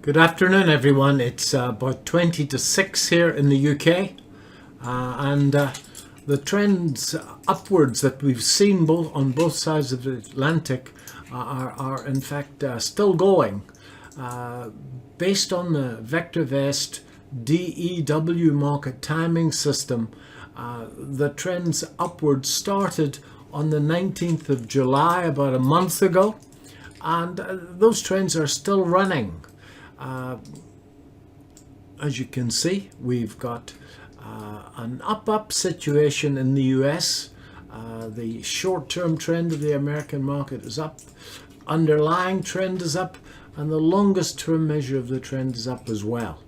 Good afternoon, everyone. It's about 20 to 6 here in the UK, and the trends upwards that we've seen on both sides of the Atlantic are in fact still going. Based on the VectorVest DEW market timing system, the trends upwards started on the 19th of July, about a month ago, and those trends are still running. As you can see, we've got an up situation in the US. The short-term trend of the American market is up, underlying trend is up, and the longest term measure of the trend is up as well.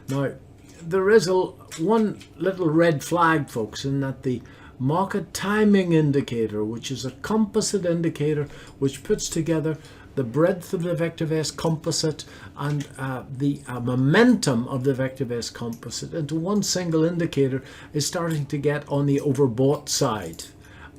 Now, there is one little red flag, folks, in that the market timing indicator, which is a composite indicator which puts together the breadth of the VectorVest composite and the momentum of the VectorVest composite into one single indicator, is starting to get on the overbought side.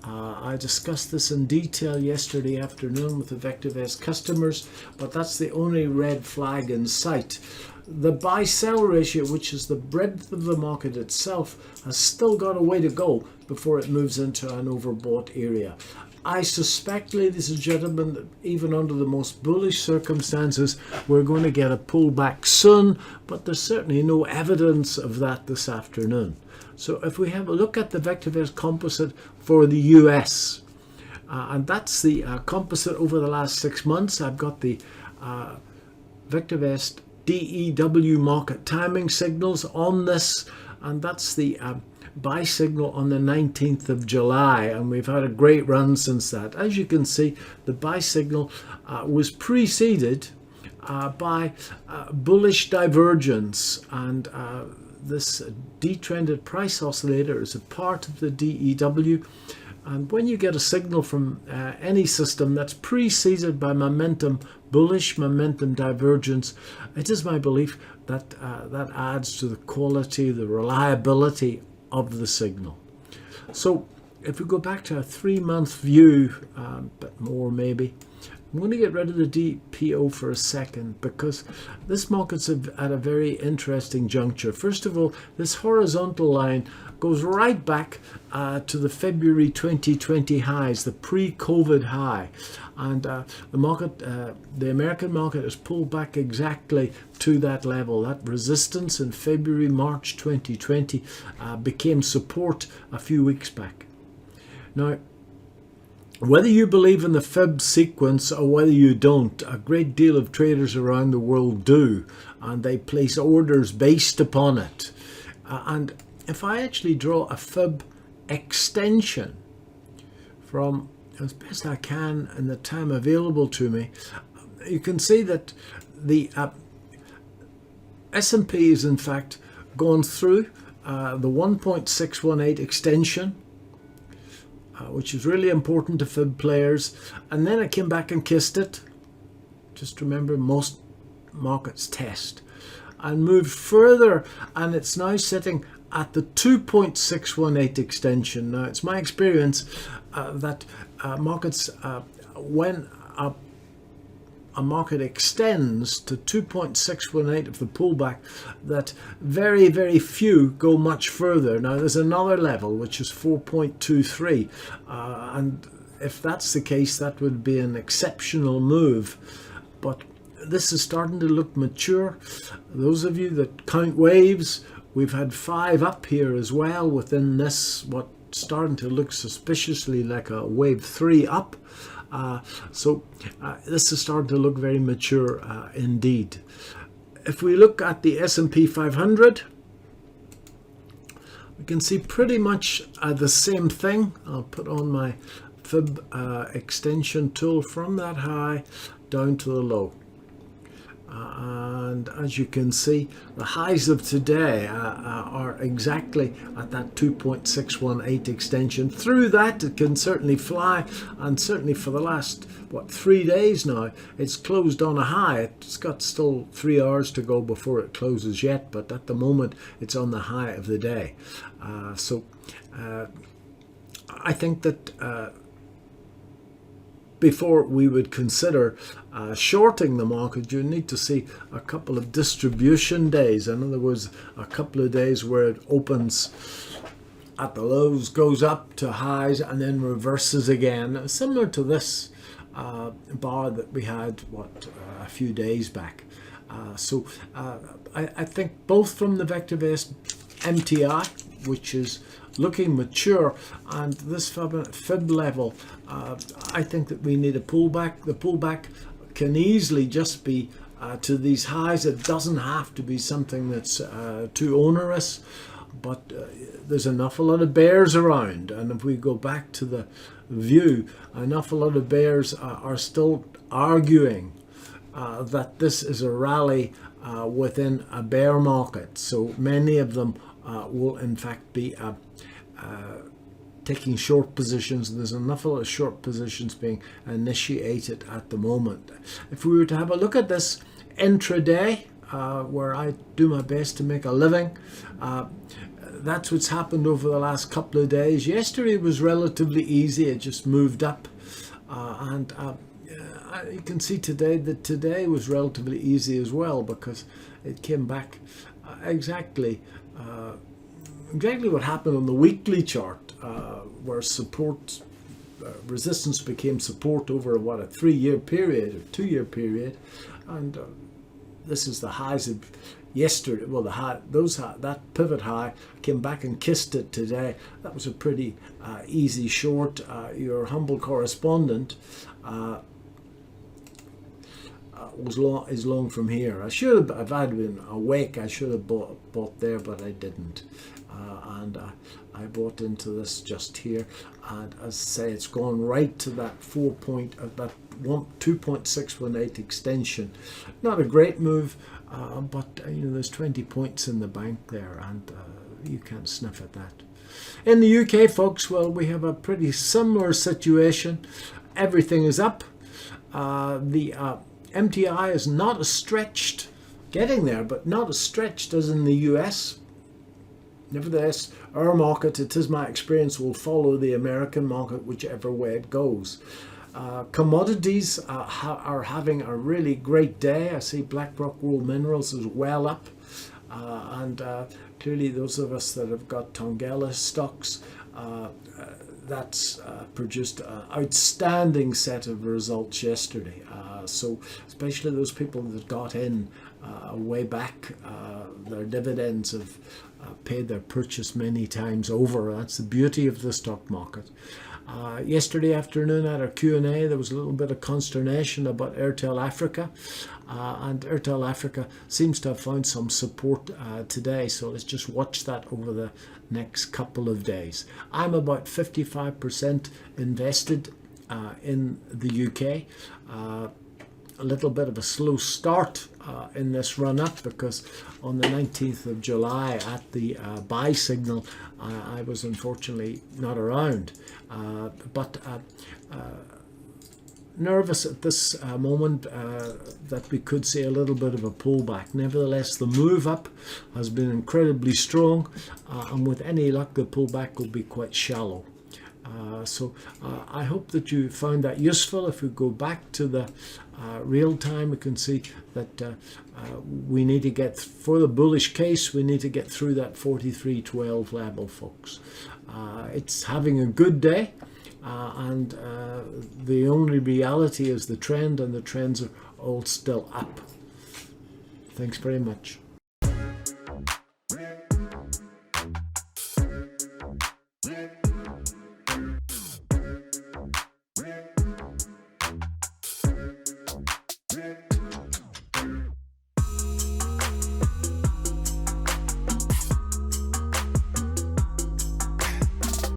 I discussed this in detail yesterday afternoon with the VectorVest customers, but that's the only red flag in sight. The buy-sell ratio, which is the breadth of the market itself, has still got a way to go before it moves into an overbought area. I suspect, ladies and gentlemen, that even under the most bullish circumstances, we're going to get a pullback soon, but there's certainly no evidence of that this afternoon. So if we have a look at the VectorVest composite for the US, and that's the composite over the last 6 months, I've got the VectorVest DEW market timing signals on this, and that's the buy signal on the 19th of July, and we've had a great run since that. As you can see, the buy signal was preceded by bullish divergence, and this detrended price oscillator is a part of the DEW. And when you get a signal from any system that's preceded by momentum, bullish momentum divergence, it is my belief that that adds to the quality, the reliability of the signal. So if we go back to a 3-month view, a bit more maybe, I'm going to get rid of the DPO for a second, because this market's at a very interesting juncture. First of all, this horizontal line goes right back to the February 2020 highs, the pre-COVID high, and the American market has pulled back exactly to that level. That resistance in February, March 2020 became support a few weeks back. Now, whether you believe in the Fib sequence or whether you don't, a great deal of traders around the world do, and they place orders based upon it. And if I actually draw a Fib extension from, as best I can in the time available to me, you can see that the S&P is in fact gone through the 1.618 extension, which is really important to Fib players, and then it came back and kissed it. Just remember, most markets test, and moved further, and it's now sitting at the 2.618 extension. Now, it's my experience that markets, when a market extends to 2.618 of the pullback, that very, very few go much further. Now, there's another level, which is 4.23, and if that's the case, that would be an exceptional move. But this is starting to look mature. Those of you that count waves, we've had 5 up here as well within this, what's starting to look suspiciously like a wave 3 up. So this is starting to look very mature indeed. If we look at the S&P 500, we can see pretty much the same thing. I'll put on my Fib extension tool from that high down to the low. And as you can see, the highs of today are exactly at that 2.618 extension. Through that, it can certainly fly, and certainly for the last, 3 days now, it's closed on a high. It's got still 3 hours to go before it closes yet, but at the moment, it's on the high of the day. So I think that before we would consider shorting the market, you need to see a couple of distribution days. In other words, a couple of days where it opens at the lows, goes up to highs, and then reverses again, similar to this bar that we had a few days back. So I think both from the VectorVest MTI, which is looking mature, and this fib level, I think that we need a pullback. The pullback can easily just be to these highs. It doesn't have to be something that's too onerous, but there's an awful lot of bears around, and if we go back to the view, an awful lot of bears are still arguing that this is a rally within a bear market. So many of them will in fact be taking short positions. There's an awful lot of short positions being initiated at the moment. If we were to have a look at this intraday, where I do my best to make a living, that's what's happened over the last couple of days. Yesterday was relatively easy. It just moved up, and you can see today that today was relatively easy as well, because it came back exactly what happened on the weekly chart, where support, resistance became support over a 3-year period or 2-year period, and this is the highs of yesterday. Well, that pivot high came back and kissed it today. That was a pretty easy short. Your humble correspondent is long from here. I should have, if I'd been awake, I should have bought there, but I didn't. And I bought into this just here, and as I say, it's gone right to that 2.618 extension. Not a great move, but there's 20 points in the bank there, and you can't sniff at that. In the UK, folks, well, we have a pretty similar situation. Everything is up. The MTI is not as stretched, getting there, but not as stretched as in the US. Nevertheless, our market, it is my experience, will follow the American market whichever way it goes. Commodities are having a really great day. I see BlackRock World Minerals is well up, and clearly those of us that have got Tongela stocks, that's produced an outstanding set of results yesterday. So especially those people that got in way back, their dividends have paid their purchase many times over. That's the beauty of the stock market. Yesterday afternoon at our Q&A, there was a little bit of consternation about Airtel Africa, and Airtel Africa seems to have found some support today, so let's just watch that over the next couple of days. I'm about 55% invested in the UK. A little bit of a slow start in this run up, because on the 19th of July at the buy signal, I was unfortunately not around, but nervous at this moment that we could see a little bit of a pullback. Nevertheless, the move up has been incredibly strong, and with any luck the pullback will be quite shallow. So I hope that you found that useful. If we go back to the real time, we can see that we need to get, for the bullish case, we need to get through that 43.12 level, folks. It's having a good day, and the only reality is the trend, and the trends are all still up. Thanks very much. Yeah.